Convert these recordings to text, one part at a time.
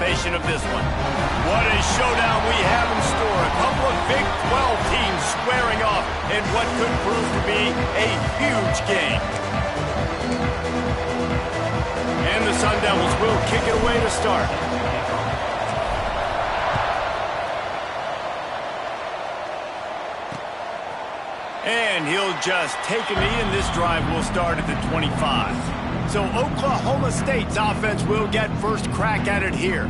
anticipation of this one. What a showdown we have in store. A couple of Big 12 teams squaring off in what could prove to be a huge game. And the Sun Devils will kick it away to start. And he'll just take a knee, and this drive will start at the 25. So Oklahoma State's offense will get first crack at it here.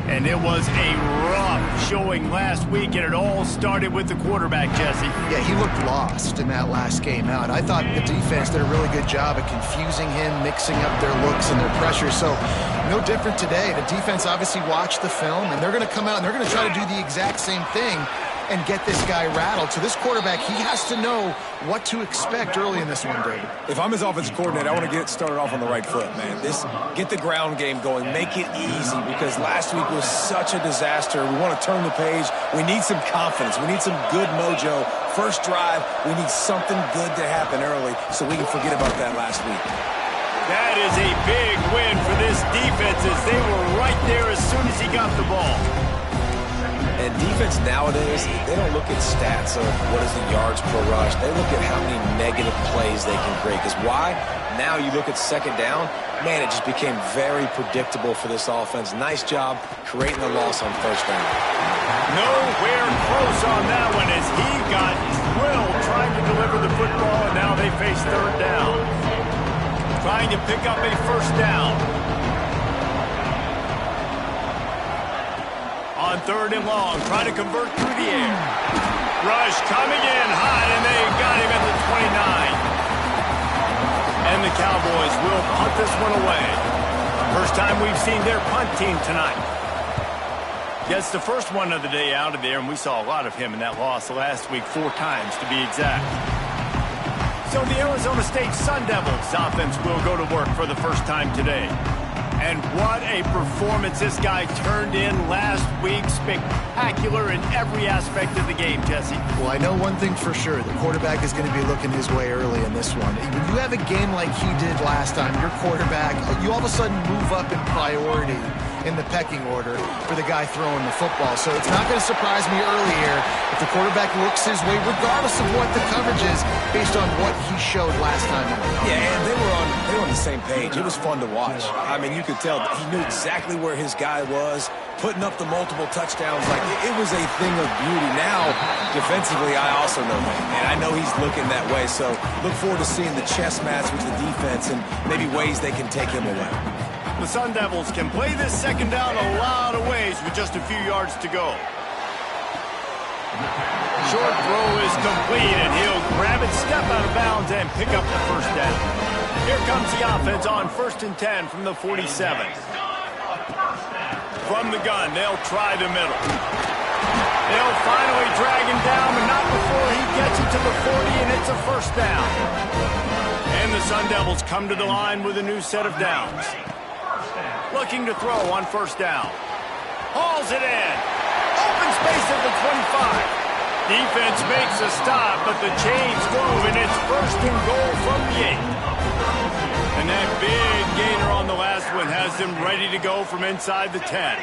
And it was a rough showing last week, and it all started with the quarterback, Jesse. Yeah, he looked lost in that last game out. I thought the defense did a really good job of confusing him, mixing up their looks and their pressure. So no different today. The defense obviously watched the film, and they're going to come out and they're going to try to do the exact same thing and get this guy rattled. So this quarterback, he has to know what to expect early in this one, David. If I'm his offensive coordinator, I want to get started off on the right foot, man. Get the ground game going. Make it easy, because last week was such a disaster. We want to turn the page. We need some confidence. We need some good mojo. First drive, we need something good to happen early so we can forget about that last week. That is a big win for this defense, as they were right there as soon as he got the ball. And defense nowadays, they don't look at stats of what is the yards per rush. They look at how many negative plays they can create. Because why? Now you look at second down, man, it just became very predictable for this offense. Nice job creating the loss on first down. Nowhere close on that one, as he got drilled trying to deliver the football, and now they face third down. Trying to pick up a first down. On third and long, trying to convert through the air. Rush coming in hot, and they got him at the 29. And the Cowboys will punt this one away. First time we've seen their punt team tonight. Gets the first one of the day out of there, and we saw a lot of him in that loss last week, 4 times to be exact. So the Arizona State Sun Devils offense will go to work for the first time today. And what a performance this guy turned in last week. Spectacular in every aspect of the game, Jesse. Well, I know one thing for sure. The quarterback is going to be looking his way early in this one. When you have a game like he did last time, your quarterback, you all of a sudden move up in priority in the pecking order for the guy throwing the football. So it's not going to surprise me early here if the quarterback looks his way, regardless of what the coverage is, based on what he showed last time. Yeah, and they were on the same page. It was fun to watch. I mean, you could tell he knew exactly where his guy was, putting up the multiple touchdowns. Like, it was a thing of beauty. Now, defensively, I also know that. And I know he's looking that way. So look forward to seeing the chess match with the defense and maybe ways they can take him away. The Sun Devils can play this second down a lot of ways with just a few yards to go. Short throw is complete, and he'll grab it, step out of bounds, and pick up the first down. Here comes the offense on 1st and 10 from the 47. From the gun, they'll try the middle. They'll finally drag him down, but not before he gets it to the 40, and it's a first down. And the Sun Devils come to the line with a new set of downs. Looking to throw on first down. Hauls it in. Open space at the 25. Defense makes a stop, but the chains move, and it's 1st and goal from the 8. And that big gainer on the last one has them ready to go from inside the 10.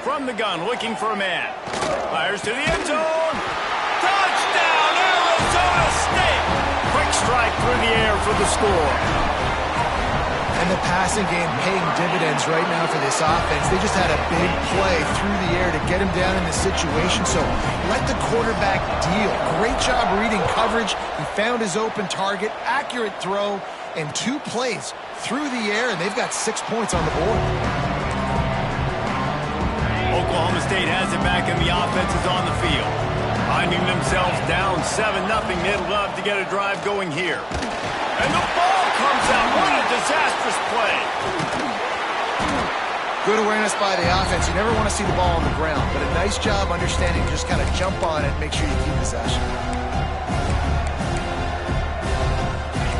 From the gun, looking for a man. Fires to the end zone. Touchdown, Arizona State! Quick strike through the air for the score. And the passing game paying dividends right now for this offense. They just had a big play through the air to get him down in this situation. So let the quarterback deal. Great job reading coverage. He found his open target, accurate throw, and 2 plays through the air, and they've got 6 points on the board. Oklahoma State has it back, and the offense is on the field. Finding themselves down 7-0, they'd love to get a drive going here. And the ball comes out. What a disastrous play. Good awareness by the offense. You never want to see the ball on the ground, but a nice job understanding to just kind of jump on it, make sure you keep possession.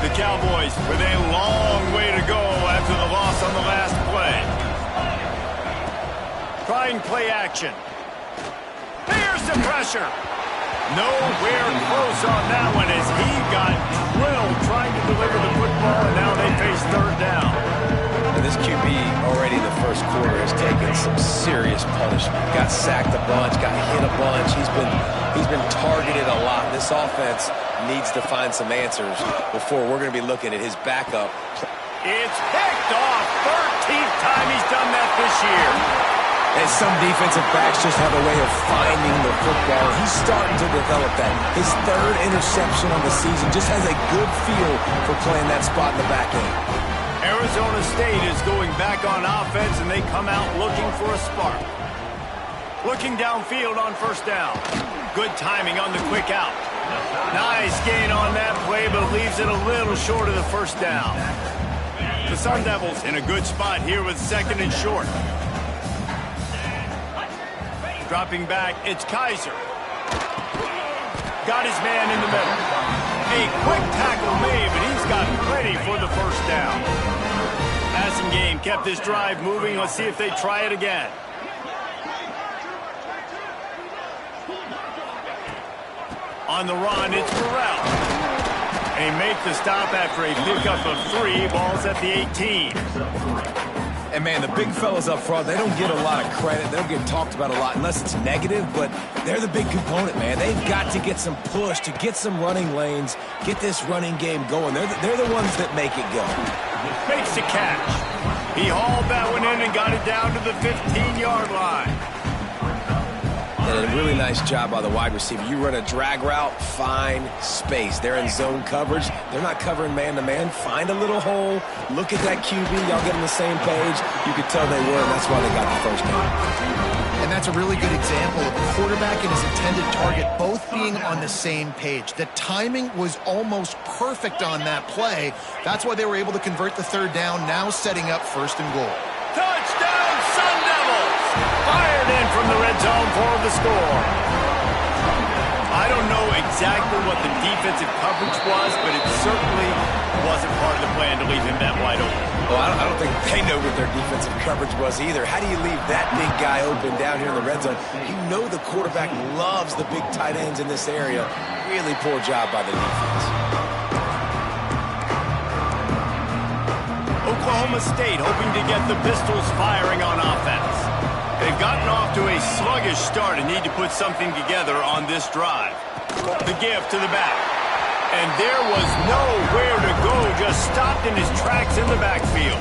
The Cowboys with a long way to go after the loss on the last play. Trying play action. Here's the pressure. Nowhere close on that one, as he got drilled trying to deliver the football, and now they face third down. And this QB already in the first quarter has taken some serious punishment. Got sacked a bunch, got hit a bunch. He's been targeted a lot. This offense needs to find some answers before we're going to be looking at his backup. It's picked off. 13th time he's done that this year. And some defensive backs just have a way of finding the football. He's starting to develop that. His third interception on the season just has a good feel for playing that spot in the back end. Arizona State is going back on offense, and they come out looking for a spark. Looking downfield on first down. Good timing on the quick out. Nice gain on that play, but leaves it a little short of the first down. The Sun Devils in a good spot here with second and short. Dropping back, it's Kaiser. Got his man in the middle. A quick tackle made, but he's got plenty for the first down. Passing game kept this drive moving. Let's see if they try it again. On the run, it's Burrell. They make the stop after a pickup of 3. Ball's at the 18. And, man, the big fellas up front, they don't get a lot of credit. They don't get talked about a lot unless it's negative, but they're the big component, man. They've got to get some push, to get some running lanes, get this running game going. They're the ones that make it go. Makes the catch. He hauled that one in and got it down to the 15-yard line. And a really nice job by the wide receiver. You run a drag route, find space. They're in zone coverage. They're not covering man-to-man. Find a little hole. Look at that QB. Y'all get on the same page. You could tell they were, and that's why they got the first down. And that's a really good example of a quarterback and his intended target both being on the same page. The timing was almost perfect on that play. That's why they were able to convert the third down, now setting up first and goal. Touchdown, Sun Devils! Fired in from the red zone for the score. I don't know exactly what the defensive coverage was, but it certainly wasn't part of the plan to leave him that wide open. Well, I don't think they know what their defensive coverage was either. How do you leave that big guy open down here in the red zone? You know the quarterback loves the big tight ends in this area. Really poor job by the defense. Oklahoma State hoping to get the Pistols firing on offense. They've gotten off to a sluggish start and need to put something together on this drive. The give to the back. And there was nowhere to go, just stopped in his tracks in the backfield.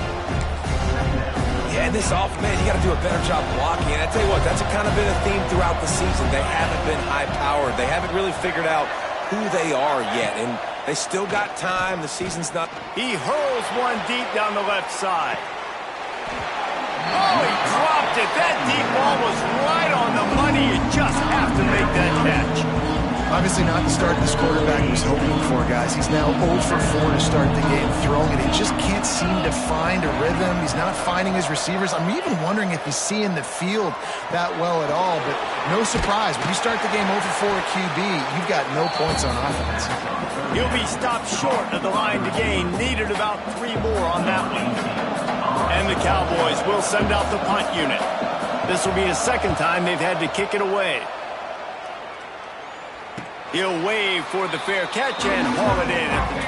Yeah, this man, you got to do a better job blocking. And I tell you what, that's kind of been a theme throughout the season. They haven't been high-powered. They haven't really figured out who they are yet. And they still got time. The season's not... He hurls one deep down the left side. Oh, he dropped it. That deep ball was right on the money. You just have to make that catch. Obviously not the start this quarterback was hoping for, guys. He's now 0 for 4 to start the game throwing it. He just can't seem to find a rhythm. He's not finding his receivers. I'm even wondering if he's seeing the field that well at all, but no surprise. When you start the game 0 for 4 at QB, you've got no points on offense. He'll be stopped short of the line to gain. Needed about 3 more on that one. And the Cowboys will send out the punt unit. This will be the second time they've had to kick it away. He'll wave for the fair catch and haul it in at the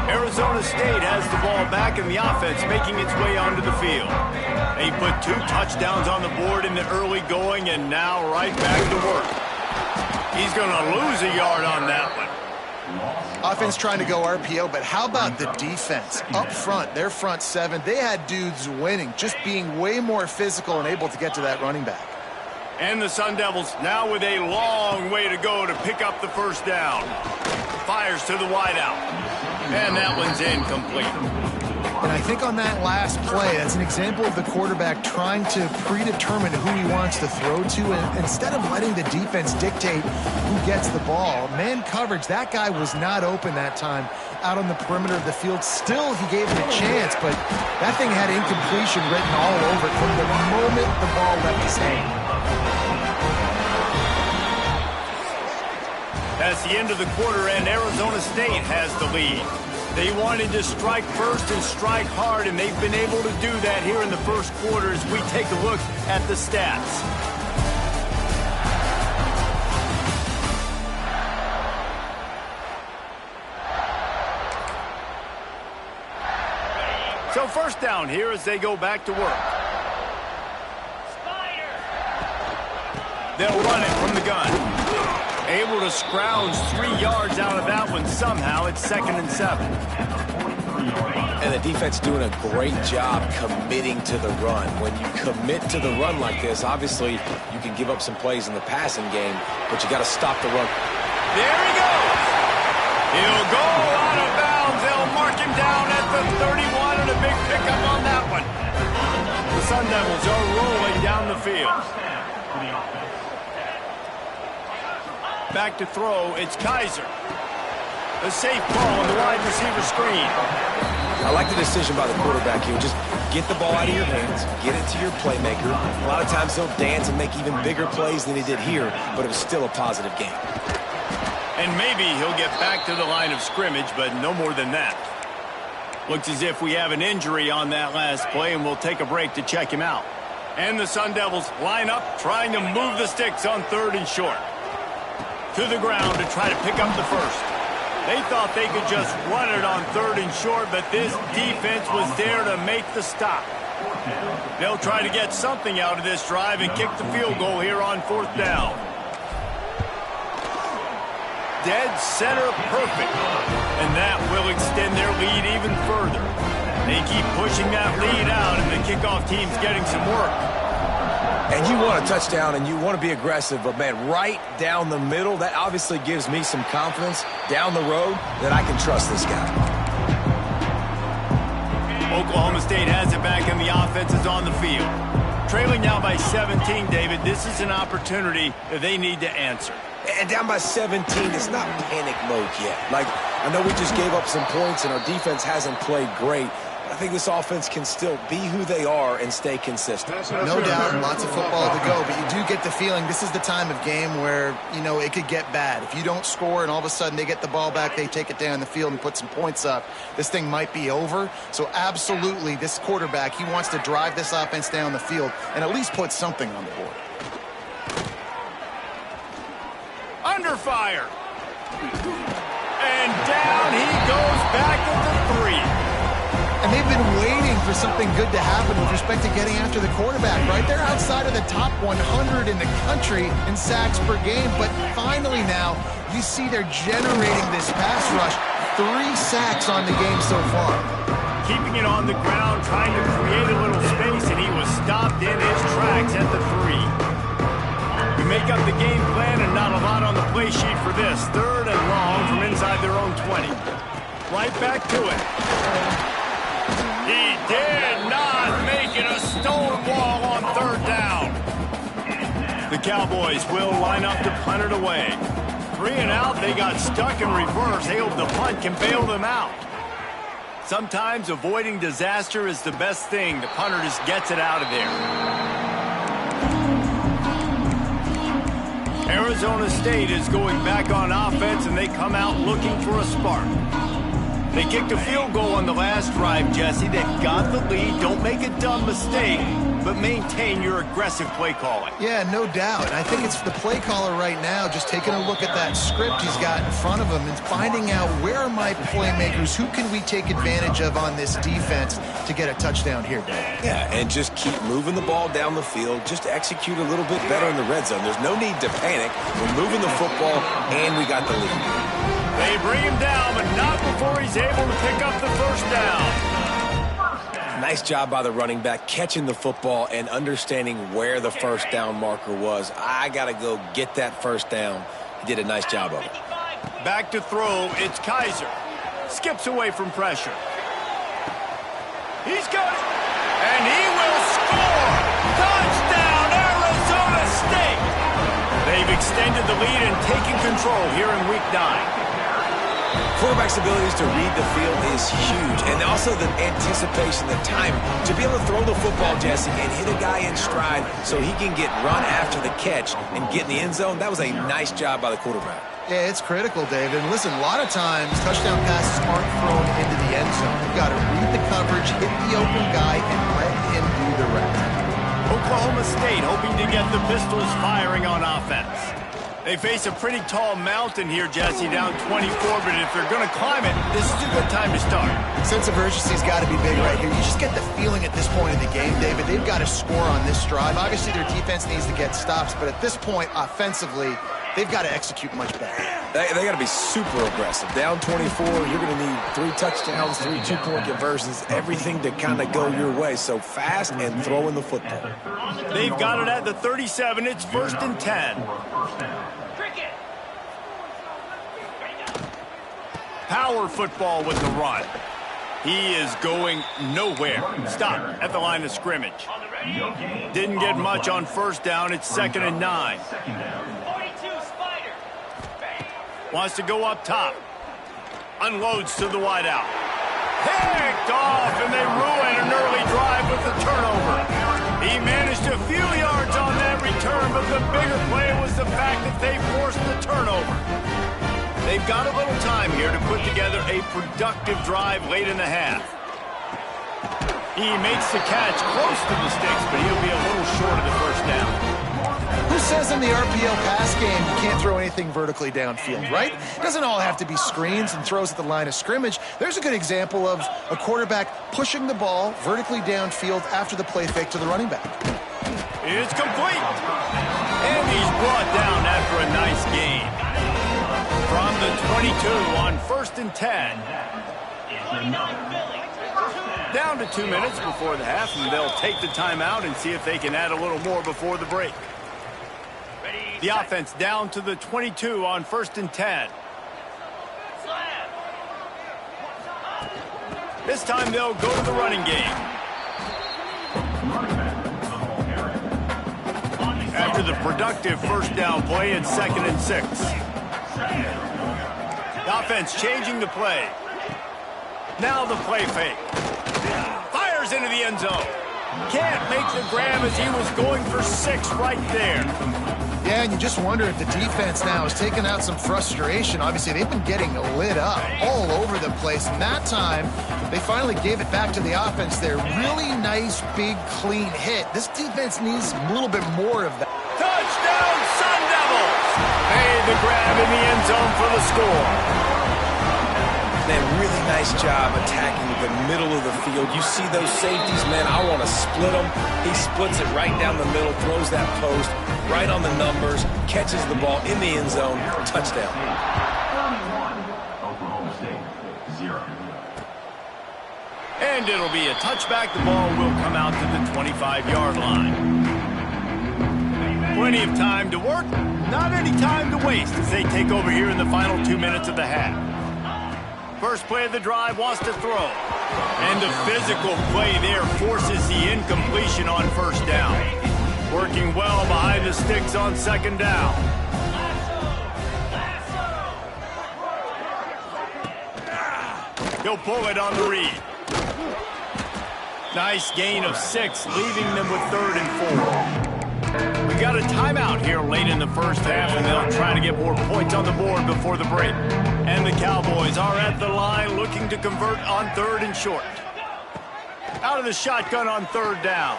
25. Arizona State has the ball back in the offense, making its way onto the field. They put 2 touchdowns on the board in the early going, and now right back to work. He's going to lose a yard on that one. Offense trying to go RPO, but how about the defense? Up front, their front 7, they had dudes winning, just being way more physical and able to get to that running back. And the Sun Devils now with a long way to go to pick up the first down. Fires to the wideout. And that one's incomplete. And I think on that last play, that's an example of the quarterback trying to predetermine who he wants to throw to, and instead of letting the defense dictate who gets the ball. Man coverage, that guy was not open that time out on the perimeter of the field. Still, he gave him a chance, but that thing had incompletion written all over it from the moment the ball left his hand. That's the end of the quarter, and Arizona State has the lead. They wanted to strike first and strike hard, and they've been able to do that here in the first quarter as we take a look at the stats. down here as they go back to work. They'll run it from the gun. Able to scrounge 3 yards out of that one somehow. It's 2nd and 7. And the defense doing a great job committing to the run. When you commit to the run like this, obviously you can give up some plays in the passing game, but you got to stop the run. There he goes. He'll go out of bounds. They'll mark him down at the 31 and a big pickup on that one. The Sun Devils are rolling down the field. Back to throw, it's Kaiser. A safe ball on the wide receiver screen. I like the decision by the quarterback here. Just get the ball out of your hands, get it to your playmaker. A lot of times he'll dance and make even bigger plays than he did here, but it was still a positive game. And maybe he'll get back to the line of scrimmage, but no more than that. Looks as if we have an injury on that last play, and we'll take a break to check him out. And the Sun Devils line up, trying to move the sticks on 3rd and short. To the ground to try to pick up the first. They thought they could just run it on 3rd and short, but this defense was there to make the stop. They'll try to get something out of this drive and kick the field goal here on 4th down. Dead center perfect. And that will extend their lead even further. They keep pushing that lead out, and the kickoff team's getting some work. And you want a touchdown, and you want to be aggressive, but, man, right down the middle, that obviously gives me some confidence down the road that I can trust this guy. Oklahoma State has it back, and the offense is on the field. Trailing now by 17, David, this is an opportunity that they need to answer. And down by 17, it's not panic mode yet. Like, I know we just gave up some points, and our defense hasn't played great. I think this offense can still be who they are and stay consistent. No doubt, lots of football to go, but you do get the feeling this is the time of game where, you know, it could get bad. If you don't score and all of a sudden they get the ball back, they take it down the field and put some points up, this thing might be over. So absolutely, this quarterback, he wants to drive this offense down the field and at least put something on the board. Under fire. And down he goes back at the 3. And they've been waiting for something good to happen with respect to getting after the quarterback, right? They're outside of the top 100 in the country in sacks per game, but finally now you see they're generating this pass rush. 3 sacks on the game so far. Keeping it on the ground, trying to create a little space, and he was stopped in his tracks at the 3. We make up the game plan and not a lot on the play sheet for this. 3rd and long from inside their own 20. Right back to it. He did not make it a stone wall on 3rd down. The Cowboys will line up to punt it away. 3 and out, they got stuck in reverse. They hope the punt can bail them out. Sometimes avoiding disaster is the best thing. The punter just gets it out of there. Arizona State is going back on offense, and they come out looking for a spark. They kicked a field goal on the last drive, Jesse. They've got the lead. Don't make a dumb mistake, but maintain your aggressive play calling. Yeah, no doubt. I think it's the play caller right now just taking a look at that script he's got in front of him and finding out where are my playmakers, who can we take advantage of on this defense to get a touchdown here, Dave. Yeah, and just keep moving the ball down the field. Just execute a little bit better in the red zone. There's no need to panic. We're moving the football, and we got the lead. They bring him down, but not before he's able to pick up the first down. Nice job by the running back, catching the football and understanding where the first down marker was. I got to go get that first down. He did a nice job of it. Back to throw, it's Kaiser. Skips away from pressure. He's got it, and he will score! Touchdown, Arizona State! They've extended the lead and taken control here in Week 9. Quarterback's abilities to read the field is huge, and also the anticipation, the time to be able to throw the football, Jesse, and hit a guy in stride so he can get run after the catch and get in the end zone. That was a nice job by the quarterback. Yeah, it's critical, David. And listen, a lot of times touchdown passes aren't thrown into the end zone. You've got to read the coverage, hit the open guy, and let him do the rest. Oklahoma State hoping to get the pistols firing on offense. They face a pretty tall mountain here, Jesse, down 24, but if they're going to climb it, this is a good time to start. Sense of urgency's got to be big right here. You just get the feeling at this point of the game, David, they've got to score on this drive. Obviously, their defense needs to get stops, but at this point, offensively, they've got to execute much better. They got to be super aggressive. Down 24, you're going to need 3 touchdowns, 3 two-point conversions, everything to kind of go your way. So fast and throwing the football. They've got it at the 37. It's 1st and 10. Power football with the run. He is going nowhere. Stop at the line of scrimmage. Didn't get much on 1st down. It's 2nd and 9. Wants to go up top. Unloads to the wideout. Picked off, and they ruin an early drive with the turnover. He managed a few yards on that return, but the bigger play was the fact that they forced the turnover. They've got a little time here to put together a productive drive late in the half. He makes the catch close to the sticks, but he'll be a little short of the 1st down. Who says in the RPO pass game you can't throw anything vertically downfield, right? It doesn't all have to be screens and throws at the line of scrimmage. There's a good example of a quarterback pushing the ball vertically downfield after the play fake to the running back. It's complete. And he's brought down after a nice gain. From the 22 on 1st and 10. Down to 2 minutes before the half, and they'll take the timeout and see if they can add a little more before the break. The offense down to the 22 on 1st and 10. This time they'll go to the running game. After the productive 1st down play, it's 2nd and 6. The offense changing the play. Now the play fake. Fires into the end zone. Can't make the grab as he was going for 6 right there. Yeah, and you just wonder if the defense now has taken out some frustration. Obviously, they've been getting lit up all over the place. And that time, they finally gave it back to the offense there. Really nice, big, clean hit. This defense needs a little bit more of that. Touchdown, Sun Devils! Made the grab in the end zone for the score. Man, really nice job attacking the middle of the field. You see those safeties, man, I want to split them. He splits it right down the middle, throws that post, right on the numbers, catches the ball in the end zone, touchdown. And it'll be a touchback. The ball will come out to the 25-yard line. Plenty of time to work, not any time to waste as they take over here in the final 2 minutes of the half. First play of the drive, wants to throw. And the physical play there forces the incompletion on 1st down. Working well behind the sticks on 2nd down. He'll pull it on the read. Nice gain of 6, leaving them with 3rd and 4. We got a timeout here late in the 1st half, and they'll try to get more points on the board before the break. And the Cowboys are at the line looking to convert on 3rd and short. Out of the shotgun on 3rd down.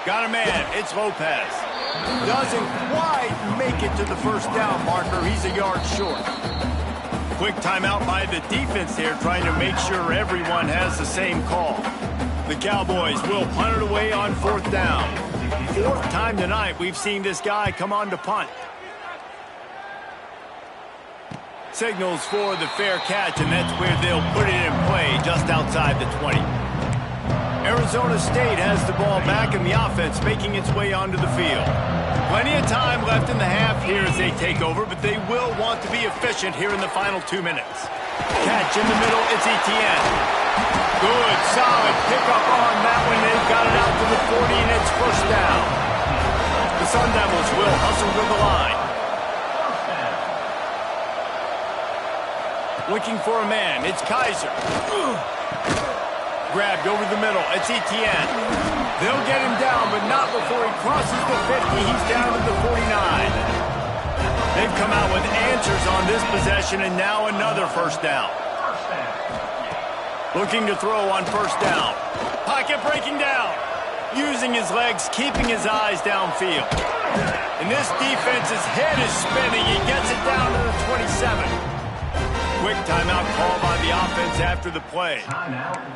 Got a man. It's Lopez. Doesn't quite make it to the 1st down marker. He's a yard short. Quick timeout by the defense there, trying to make sure everyone has the same call. The Cowboys will punt it away on 4th down. 4th time tonight we've seen this guy come on to punt. Signals for the fair catch, and that's where they'll put it in play just outside the 20. Arizona State has the ball back, and the offense making its way onto the field. Plenty of time left in the half here as they take over, but they will want to be efficient here in the final 2 minutes. Catch in the middle, it's Etienne. Good, solid pickup on that one. They've got it out to the 40, and it's 1st down. The Sun Devils will hustle to the line. Looking for a man, it's Kaiser. Grabbed over the middle, it's Etienne. They'll get him down, but not before he crosses the 50. He's down to the 49. They've come out with answers on this possession, and now another 1st down. Looking to throw on 1st down. Pocket breaking down. Using his legs, keeping his eyes downfield. And this defense's head is spinning. He gets it down to the 27. Quick timeout call by the offense after the play.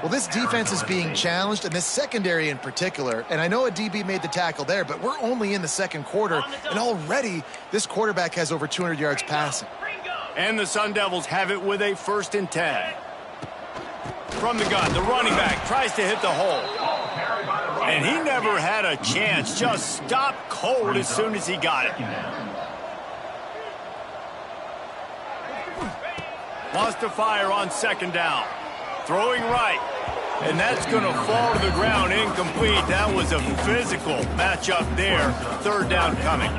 Well, this defense is being challenged, and this secondary in particular. And I know a DB made the tackle there, but we're only in the second quarter, and already this quarterback has over 200 yards passing. And the Sun Devils have it with a 1st and 10. From the gun, the running back tries to hit the hole. And he never had a chance. Just stopped cold as soon as he got it. Wants to fire on 2nd down. Throwing right. And that's going to fall to the ground incomplete. That was a physical matchup there. 3rd down coming.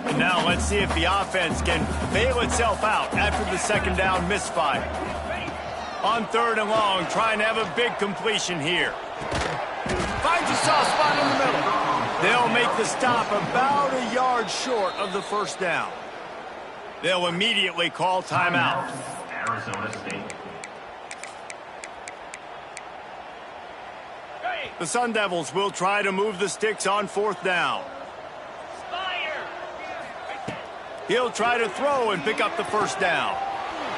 And now let's see if the offense can bail itself out after the 2nd down misfire. On 3rd and long, trying to have a big completion here. Finds a soft spot in the middle. They'll make the stop about a yard short of the 1st down. They'll immediately call timeout. Arizona State. The Sun Devils will try to move the sticks on 4th down. He'll try to throw and pick up the 1st down.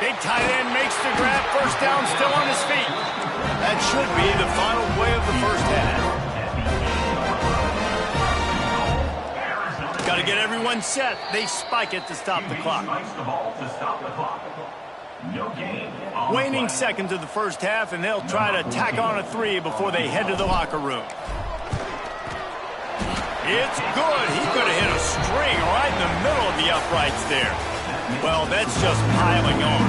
Big tight end makes the grab. 1st down, still on his feet. That should be the final play of the 1st half. Got to get everyone set. They spike it to stop the clock. Waning seconds of the 1st half, and they'll try to tack on a 3 before they head to the locker room. It's good. He could have hit a string right in the middle of the uprights there. Well, that's just piling on.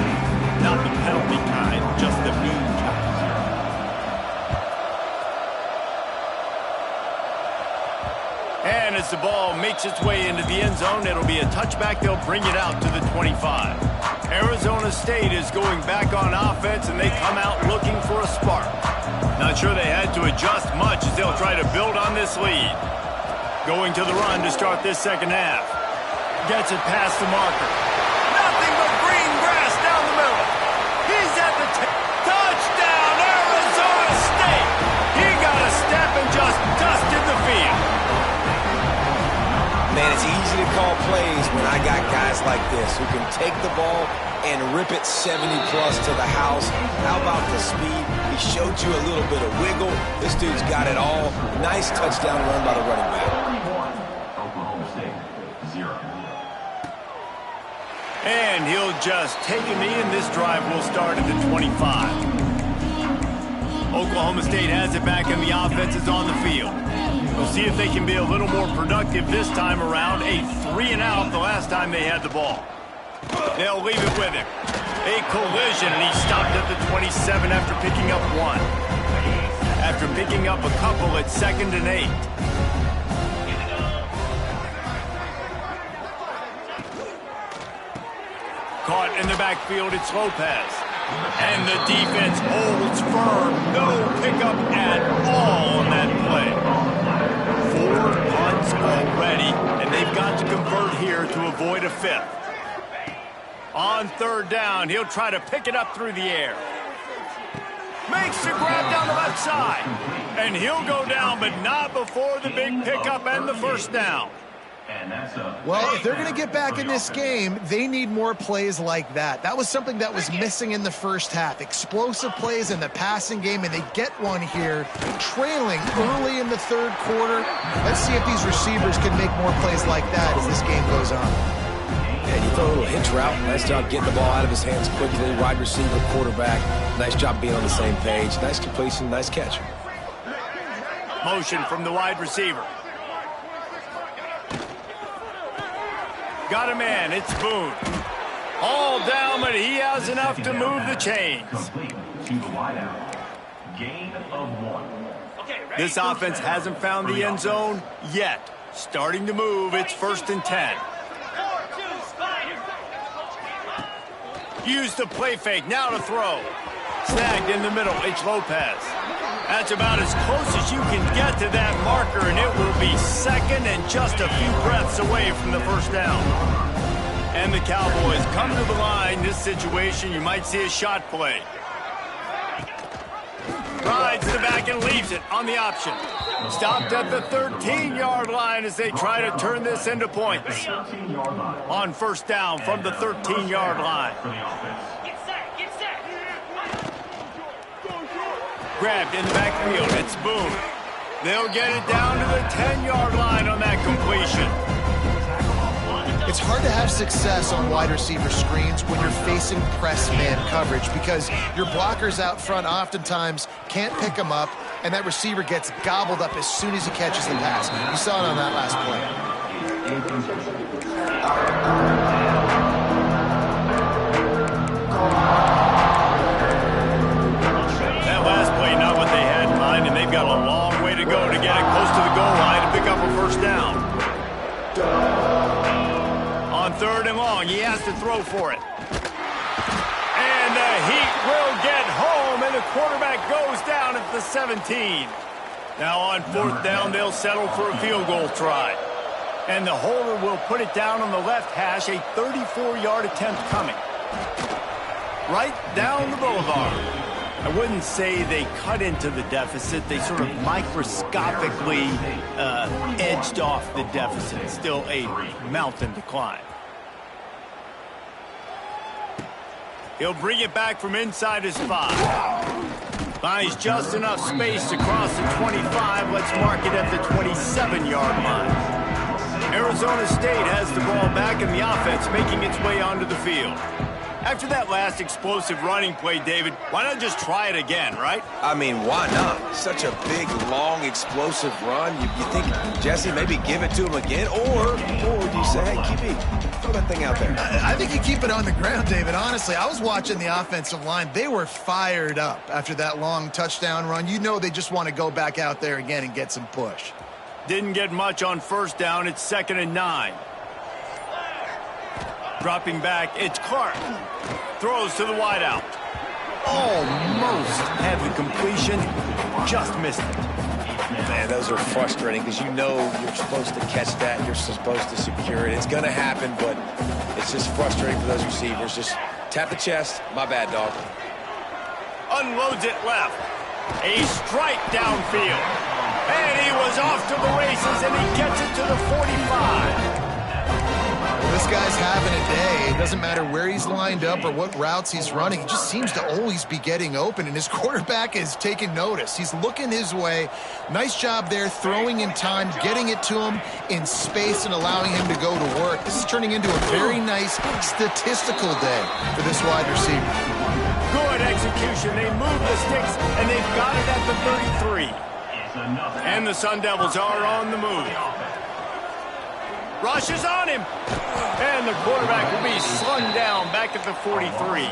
Not the penalty kind, just the mean kind. And as the ball makes its way into the end zone, it'll be a touchback. They'll bring it out to the 25. Arizona State is going back on offense, and they come out looking for a spark. Not sure they had to adjust much as they'll try to build on this lead. Going to the run to start this 2nd half. Gets it past the marker. Nothing but green grass down the middle. He's at the touchdown, Arizona State. He got a step and just dusted the field. Man, it's easy to call plays when I got guys like this who can take the ball and rip it 70-plus to the house. How about the speed? He showed you a little bit of wiggle. This dude's got it all. Nice touchdown run by the running back. Oklahoma State, 0. And he'll just take a knee, and this drive will start at the 25. Oklahoma State has it back, and the offense is on the field. We'll see if they can be a little more productive this time around. A 3-and-out the last time they had the ball. They'll leave it with him. A collision, and he stopped at the 27 after picking up 1. After picking up a couple at 2nd and 8. Caught in the backfield, it's Lopez. And the defense holds firm. No pickup at all on that play. 4 punts already, and they've got to convert here to avoid a 5th. On 3rd down, he'll try to pick it up through the air. Makes the grab down the left side. And he'll go down, but not before the big pickup and the 1st down. Well, if they're going to get back in this game, they need more plays like that. That was something that was missing in the 1st half. Explosive plays in the passing game, and they get one here, trailing early in the 3rd quarter. Let's see if these receivers can make more plays like that as this game goes on. Yeah, you throw a little hitch route. Nice job getting the ball out of his hands quickly. Wide receiver, quarterback. Nice job being on the same page. Nice completion, nice catch. Motion from the wide receiver. Got a man, it's Boone. All down, but he has enough to move the chains. This offense hasn't found the end zone yet. Starting to move, it's 1st and 10. Use the play fake, now to throw. Snagged in the middle, it's Lopez. That's about as close as you can get to that marker, and it will be 2nd and just a few breaths away from the 1st down. And the Cowboys come to the line. This situation, you might see a shot play. Rides to the back and leaves it on the option. Stopped at the 13-yard line as they try to turn this into points. On first down from the 13-yard line. Grabbed in the backfield. It's Boone. They'll get it down to the 10-yard line on that completion. It's hard to have success on wide receiver screens when you're facing press man coverage because your blockers out front oftentimes can't pick them up, and that receiver gets gobbled up as soon as he catches the pass. You saw it on that last play. That last play, not what they had in mind, and they've got a long way to go to get it close to the goal line to pick up a first down. On third and long, he has to throw for it. And the Heat will get home, and the quarterback goes down at the 17. Now on fourth down, they'll settle for a field goal try. And the holder will put it down on the left hash, a 34-yard attempt coming. Right down the boulevard. I wouldn't say they cut into the deficit. They sort of microscopically edged off the deficit. Still a mountain to climb. He'll bring it back from inside his 5. Buys just enough space to cross the 25. Let's mark it at the 27-yard line. Arizona State has the ball back and the offense making its way onto the field. After that last explosive running play, David, why not just try it again, right? I mean, why not? Such a big, long, explosive run. You think, Jesse, maybe give it to him again? Or do you say, hey, QB, throw that thing out there? I think you keep it on the ground, David. Honestly, I was watching the offensive line. They were fired up after that long touchdown run. You know they just want to go back out there again and get some push. Didn't get much on first down. It's 2nd and 9. Dropping back, it's Clark. Throws to the wideout. Almost had the completion, just missed it. Man, those are frustrating because you know you're supposed to catch that. You're supposed to secure it. It's going to happen, but it's just frustrating for those receivers. Just tap the chest. My bad, dog. Unloads it left. A strike downfield. And he was off to the races, and he gets it to the 45. This guy's having a day. It doesn't matter where he's lined up or what routes he's running. He just seems to always be getting open, and his quarterback is taking notice. He's looking his way. Nice job there, throwing in time, getting it to him in space and allowing him to go to work. This is turning into a very nice statistical day for this wide receiver. Good execution. They move the sticks, and they've got it at the 33. And the Sun Devils are on the move. Rushes on him. And the quarterback will be slung down back at the 43.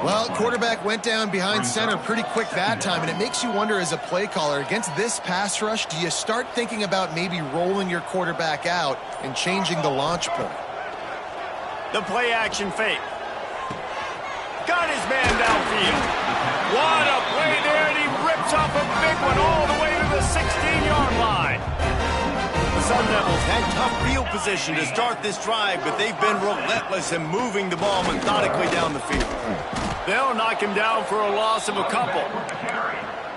Well, quarterback went down behind center pretty quick that time, and it makes you wonder as a play caller, against this pass rush, do you start thinking about maybe rolling your quarterback out and changing the launch point? The play action fake. Got his man downfield. What a play there, and he rips off a big one all the way to the 16-yard line. The Sun Devils had tough field position to start this drive, but they've been relentless in moving the ball methodically down the field. They'll knock him down for a loss of a couple.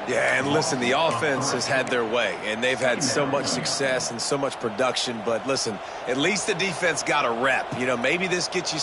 Yeah, and listen, the offense has had their way, and they've had so much success and so much production. But listen, at least the defense got a rep. You know, maybe this gets you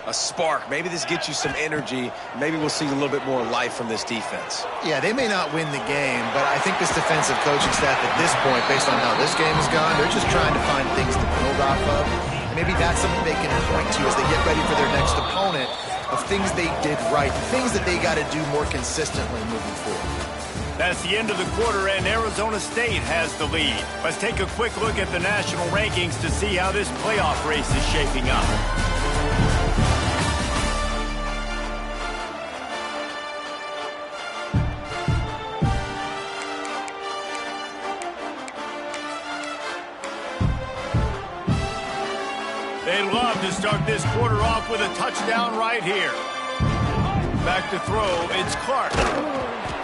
a spark. Maybe this gets you some energy. Maybe we'll see a little bit more life from this defense. Yeah, they may not win the game, but I think this defensive coaching staff at this point, based on how this game has gone, they're just trying to find things to build off of. And maybe that's something they can point to as they get ready for their next opponent, of things they did right, things that they got to do more consistently moving forward. That's the end of the quarter, and Arizona State has the lead. Let's take a quick look at the national rankings to see how this playoff race is shaping up. They'd love to start this quarter off with a touchdown right here. Back to throw, it's Clark.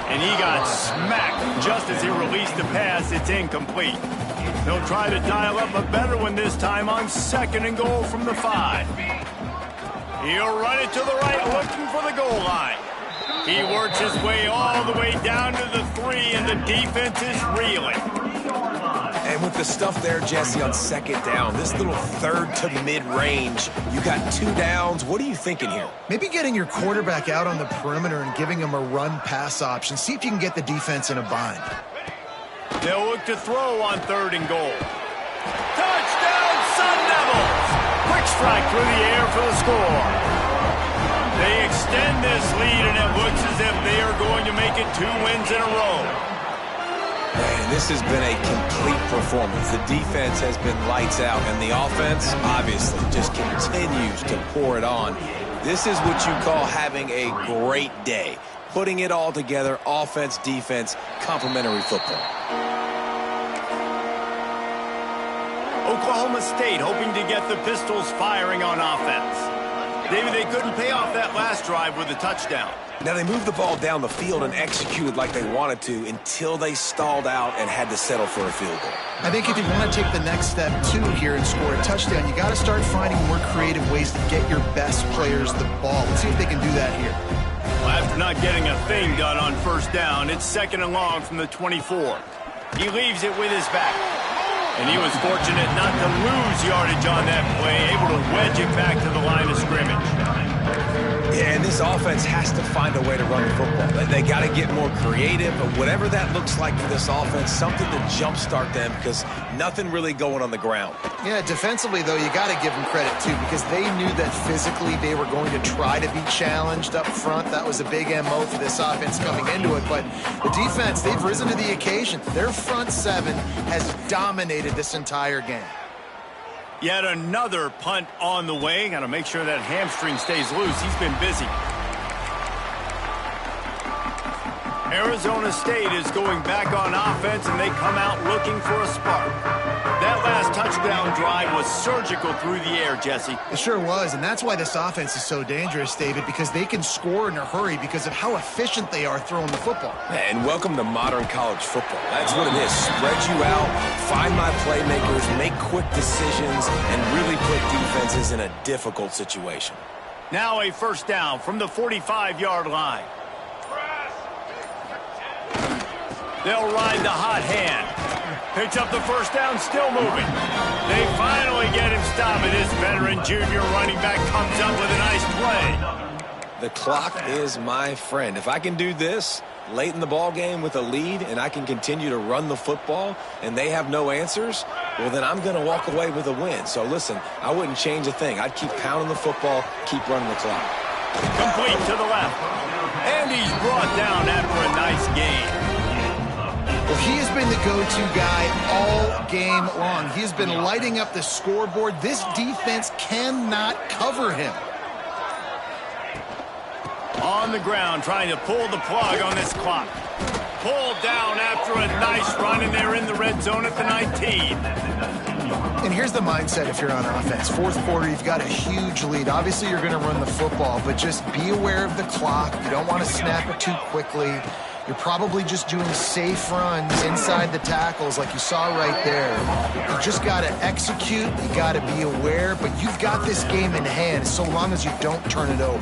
And he got smacked just as he released the pass. It's incomplete. They'll try to dial up a better one this time on 2nd and goal from the 5. He'll run it to the right, looking for the goal line. He works his way all the way down to the 3, and the defense is reeling. And with the stuff there, Jesse, on second down, this little third to mid-range, you got 2 downs. What are you thinking here? Maybe getting your quarterback out on the perimeter and giving him a run-pass option. See if you can get the defense in a bind. They'll look to throw on 3rd and goal. Touchdown, Sun Devils! Quick strike through the air for the score. They extend this lead, and it looks as if they are going to make it 2 wins in a row. Man, this has been a complete performance. The defense has been lights out, and the offense, obviously, just continues to pour it on. This is what you call having a great day. Putting it all together, offense, defense, complementary football. Oklahoma State hoping to get the Pistols firing on offense. David, they couldn't pay off that last drive with a touchdown. Now, they moved the ball down the field and executed like they wanted to until they stalled out and had to settle for a field goal. I think if you want to take the next step, too, here and score a touchdown, you got to start finding more creative ways to get your best players the ball. Let's see if they can do that here. Well, after not getting a thing done on 1st down, it's 2nd and long from the 24. He leaves it with his back. And he was fortunate not to lose yardage on that play, able to wedge it back to the line of scrimmage. Yeah, and this offense has to find a way to run the football. They got to get more creative, but whatever that looks like for this offense, something to jumpstart them because nothing really going on the ground. Yeah, defensively, though, you got to give them credit, too, because they knew that physically they were going to try to be challenged up front. That was a big MO for this offense coming into it. But the defense, they've risen to the occasion. Their front 7 has dominated this entire game. Yet another punt on the way. Got to make sure that hamstring stays loose. He's been busy. Arizona State is going back on offense, and they come out looking for a spark. That last touchdown drive was surgical through the air, Jesse. It sure was, and that's why this offense is so dangerous, David, because they can score in a hurry because of how efficient they are throwing the football. And welcome to modern college football. That's what it is. Spread you out, find my playmakers, make quick decisions, and really put defenses in a difficult situation. Now a 1st down from the 45-yard line. They'll ride the hot hand. Pitch up the 1st down, still moving. They finally get him stopped, and this veteran junior running back comes up with a nice play. The clock is my friend. If I can do this late in the ball game with a lead and I can continue to run the football and they have no answers, well, then I'm going to walk away with a win. So, listen, I wouldn't change a thing. I'd keep pounding the football, keep running the clock. Complete to the left. And he's brought down after a nice gain. Well, he has been the go-to guy all game long. He has been lighting up the scoreboard. This defense cannot cover him. On the ground, trying to pull the plug on this clock. Pulled down after a nice run, and they're in the red zone at the 19. And here's the mindset if you're on offense. 4th quarter, you've got a huge lead. Obviously, you're going to run the football, but just be aware of the clock. You don't want to snap it too quickly. You're probably just doing safe runs inside the tackles like you saw right there. You just got to execute. You got to be aware, but you've got this game in hand so long as you don't turn it over.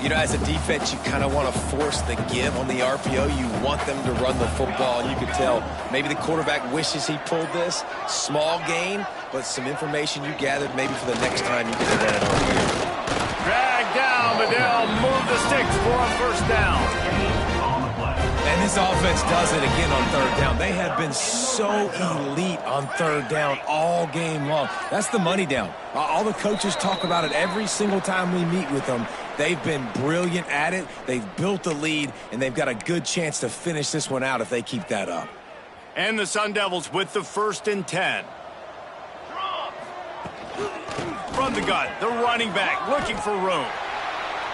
You know, as a defense, you kind of want to force the give on the RPO. You want them to run the football. And you can tell maybe the quarterback wishes he pulled this. Small gain, but some information you gathered maybe for the next time you can run it RPO. Drag down, but they'll move the sticks for a 1st down. And this offense does it again on 3rd down. They have been so elite on 3rd down all game long. That's the money down. All the coaches talk about it every single time we meet with them. They've been brilliant at it. They've built the lead, and they've got a good chance to finish this one out if they keep that up. And the Sun Devils with the 1st and 10. From the gun, the running back looking for room.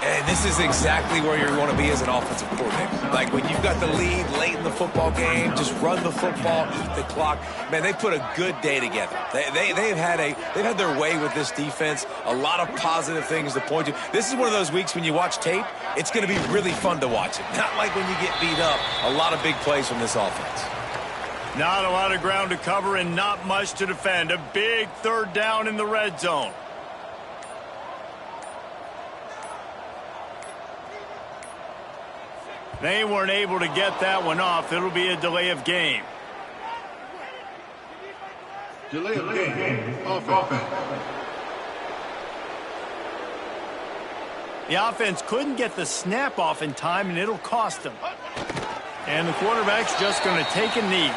And this is exactly where you want to be as an offensive coordinator. Like when you've got the lead late in the football game, just run the football, eat the clock. Man, they put a good day together. They've had their way with this defense. A lot of positive things to point to. This is one of those weeks when you watch tape, it's going to be really fun to watch it. Not like when you get beat up. A lot of big plays from this offense. Not a lot of ground to cover and not much to defend. A big 3rd down in the red zone. They weren't able to get that one off. It'll be a delay of game. Delay of game. Offense. The offense couldn't get the snap off in time, and it'll cost them. And the quarterback's just going to take a knee.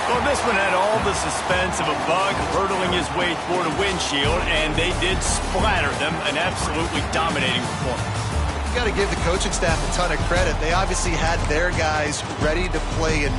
Well, this one had all the suspense of a bug hurtling his way toward a windshield, and they did splatter them. An absolutely dominating performance. You got to give the coaching staff a ton of credit. They obviously had their guys ready to play in